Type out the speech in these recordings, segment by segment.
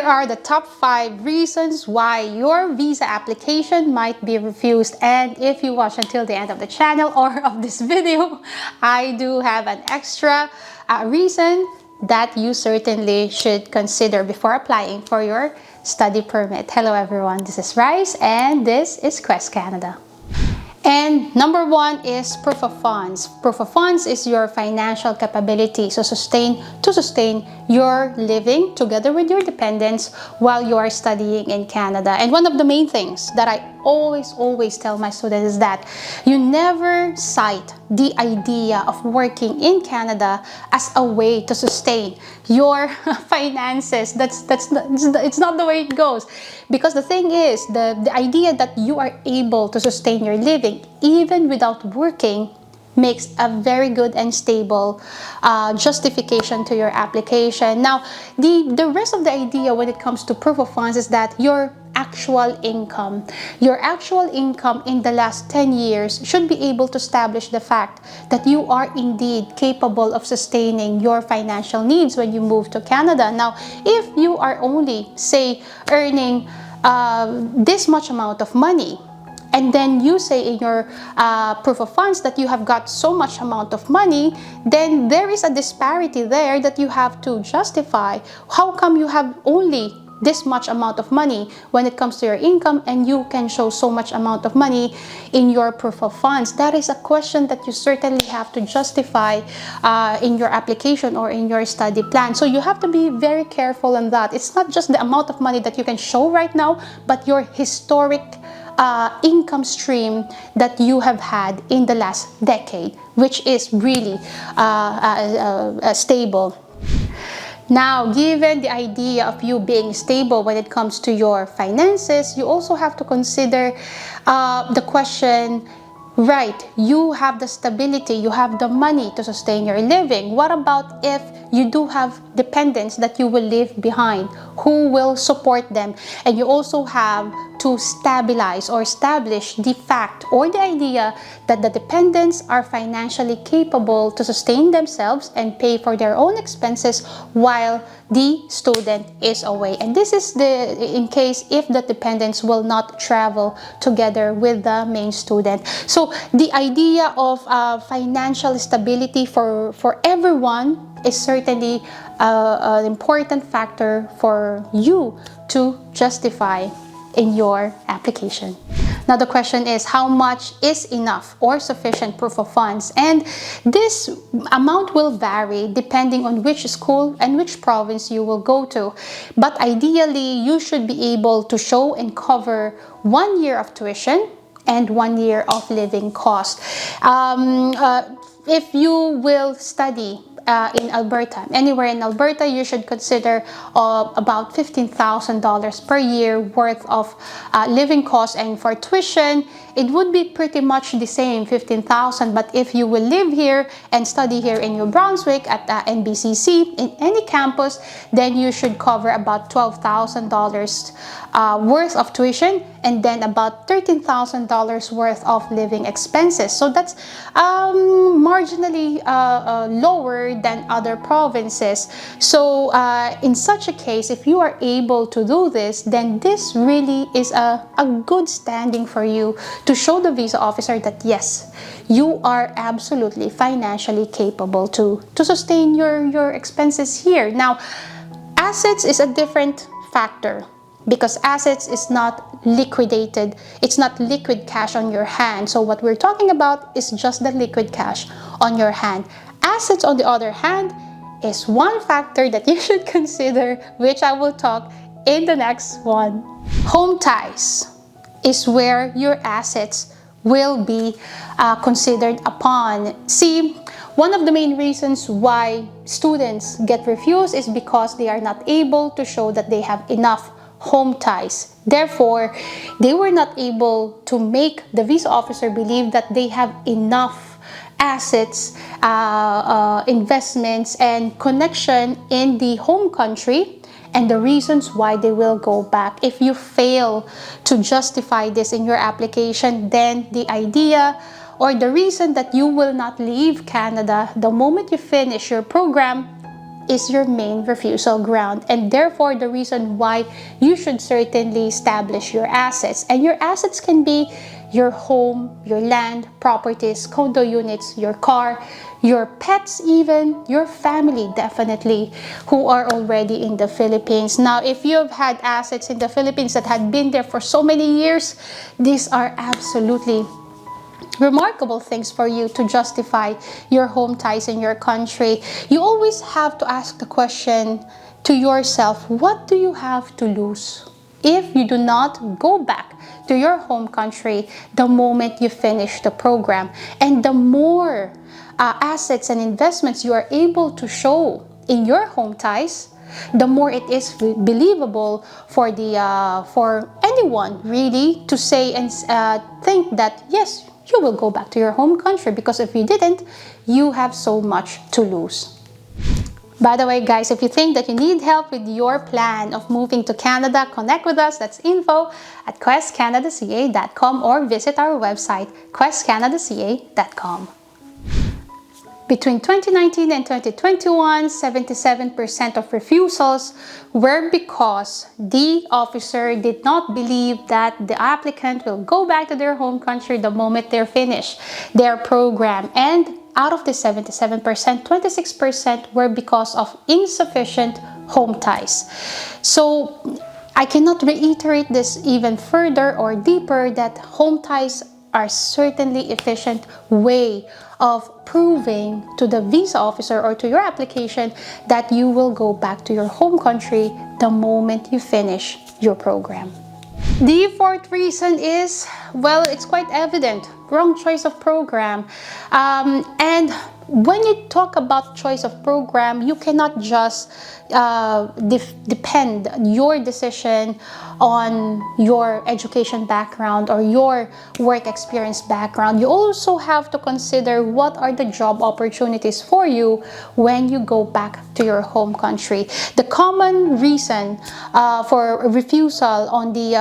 are the top 5 reasons why your visa application might be refused. And if you watch until the end of the channel or of this video, I do have an extra reason that you certainly should consider before applying for your study permit. Hello everyone, this is Rice and this is Quest Canada. And number 1 is proof of funds. Proof of funds is your financial capability to sustain your living together with your dependents while you are studying in Canada. And one of the main things that I always tell my students is that you never cite the idea of working in Canada as a way to sustain your finances. It's not the way it goes, because the thing is, the idea that you are able to sustain your living even without working makes a very good and stable justification to your application. Now, the rest of the idea when it comes to proof of funds is that your actual income in the last 10 years should be able to establish the fact that you are indeed capable of sustaining your financial needs when you move to Canada. Now, if you are only, say, earning this much amount of money, and then you say in your proof of funds that you have got so much amount of money, then there is a disparity there that you have to justify. How come you have only this much amount of money when it comes to your income and you can show so much amount of money in your proof of funds? That is a question that you certainly have to justify in your application or in your study plan. So you have to be very careful on that. It's not just the amount of money that you can show right now, but your historic income stream that you have had in the last decade, which is really stable. Now, given the idea of you being stable when it comes to your finances, you also have to consider the question, right, you have the stability, you have the money to sustain your living. What about if you do have dependents that you will leave behind? Who will support them? And you also have to stabilize or establish the fact or the idea that the dependents are financially capable to sustain themselves and pay for their own expenses while the student is away. And this is in case if the dependents will not travel together with the main student. So the idea of financial stability for everyone is certainly an important factor for you to justify in your application. Now the question is, how much is enough or sufficient proof of funds? And this amount will vary depending on which school and which province you will go to. But ideally, you should be able to show and cover 1 year of tuition and 1 year of living cost. If you will study in Alberta, anywhere in Alberta, you should consider about $15,000 per year worth of living costs, and for tuition it would be pretty much the same, 15,000. But if you will live here and study here in New Brunswick at NBCC in any campus, then you should cover about $12,000 worth of tuition and then about $13,000 worth of living expenses. So that's marginally lower than other provinces. So in such a case, if you are able to do this, then this really is a good standing for you to show the visa officer that yes, you are absolutely financially capable to sustain your expenses here. Now, assets is a different factor, because assets is not liquidated. It's not liquid cash on your hand. So what we're talking about is just the liquid cash on your hand. Assets, on the other hand, is one factor that you should consider, which I will talk in the next one. Home ties is where your assets will be considered upon. See, one of the main reasons why students get refused is because they are not able to show that they have enough home ties. Therefore, they were not able to make the visa officer believe that they have enough assets, investments, and connection in the home country, and the reasons why they will go back. If you fail to justify this in your application, then the idea or the reason that you will not leave Canada the moment you finish your program is your main refusal ground, and therefore the reason why you should certainly establish your assets. And your assets can be your home, your land, properties, condo units, your car, your pets, even your family, definitely, who are already in the Philippines. Now, if you've had assets in the Philippines that had been there for so many years, these are absolutely remarkable things for you to justify your home ties in your country. You always have to ask the question to yourself, what do you have to lose if you do not go back to your home country the moment you finish the program? And the more assets and investments you are able to show in your home ties, the more it is believable for anyone really to say and think that yes, you will go back to your home country, because if you didn't, you have so much to lose. By the way, guys, if you think that you need help with your plan of moving to Canada, connect with us. That's info@questcanadaca.com or visit our website, questcanadaca.com. Between 2019 and 2021, 77% of refusals were because the officer did not believe that the applicant will go back to their home country the moment they're finished their program. And out of the 77%, 26% were because of insufficient home ties. So I cannot reiterate this even further or deeper that home ties are certainly efficient way of proving to the visa officer or to your application that you will go back to your home country the moment you finish your program. The fourth reason is, well, it's quite evident, wrong choice of program. And when you talk about choice of program, you cannot just depend your decision on your education background or your work experience background. You also have to consider what are the job opportunities for you when you go back to your home country. The common reason for refusal on the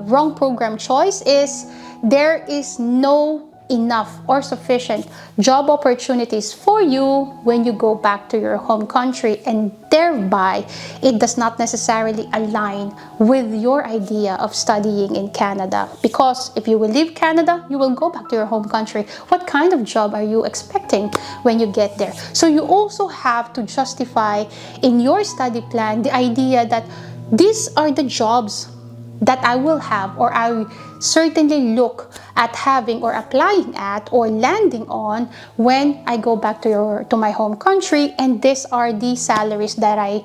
wrong program choice is there is no enough or sufficient job opportunities for you when you go back to your home country, and thereby it does not necessarily align with your idea of studying in Canada. Because if you will leave Canada, you will go back to your home country. What kind of job are you expecting when you get there? So you also have to justify in your study plan the idea that these are the jobs that I will have, or I certainly look at having or applying at or landing on when I go back to my home country, and these are the salaries that I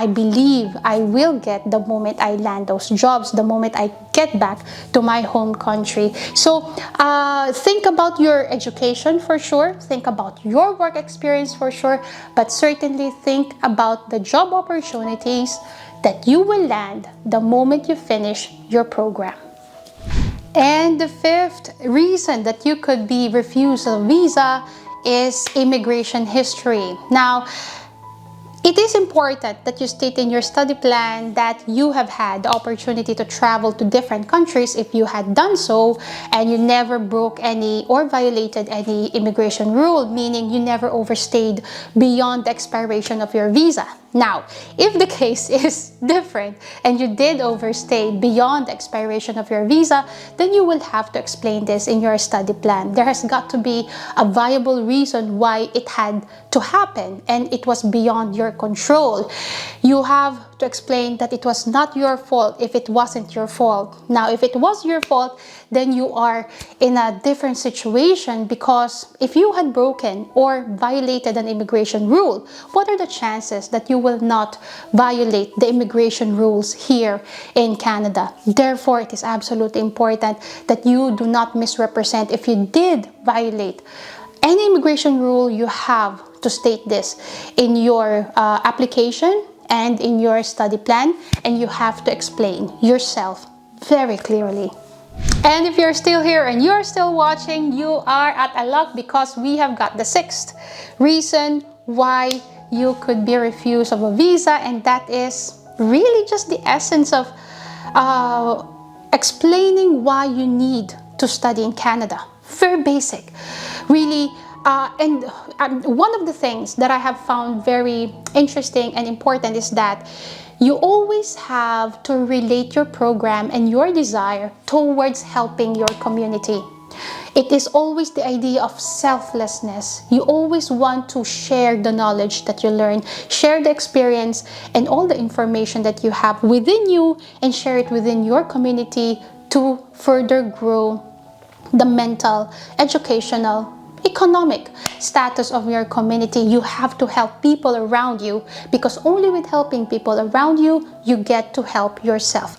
believe I will get the moment I land those jobs, the moment I get back to my home country. So think about your education for sure, think about your work experience for sure, but certainly think about the job opportunities that you will land the moment you finish your program. And the fifth reason that you could be refused a visa is immigration history. Now, it is important that you state in your study plan that you have had the opportunity to travel to different countries if you had done so, and you never broke any or violated any immigration rule, meaning you never overstayed beyond the expiration of your visa. Now, if the case is different and you did overstay beyond the expiration of your visa, then you will have to explain this in your study plan. There has got to be a viable reason why it had to happen and it was beyond your control. You have to explain that it was not your fault if it wasn't your fault. Now, if it was your fault, then you are in a different situation, because if you had broken or violated an immigration rule, what are the chances that you will not violate the immigration rules here in Canada? Therefore, it is absolutely important that you do not misrepresent. If you did violate any immigration rule, you have to state this in your application and in your study plan, and you have to explain yourself very clearly. And if you're still here and you're still watching, you are at a luck, because we have got the sixth reason why you could be refused of a visa, and that is really just the essence of explaining why you need to study in Canada. Very basic. Really, And one of the things that I have found very interesting and important is that you always have to relate your program and your desire towards helping your community. It is always the idea of selflessness. You always want to share the knowledge that you learn, share the experience and all the information that you have within you, and share it within your community to further grow the mental, educational, economic status of your community. You have to help people around you, because only with helping people around you, you get to help yourself.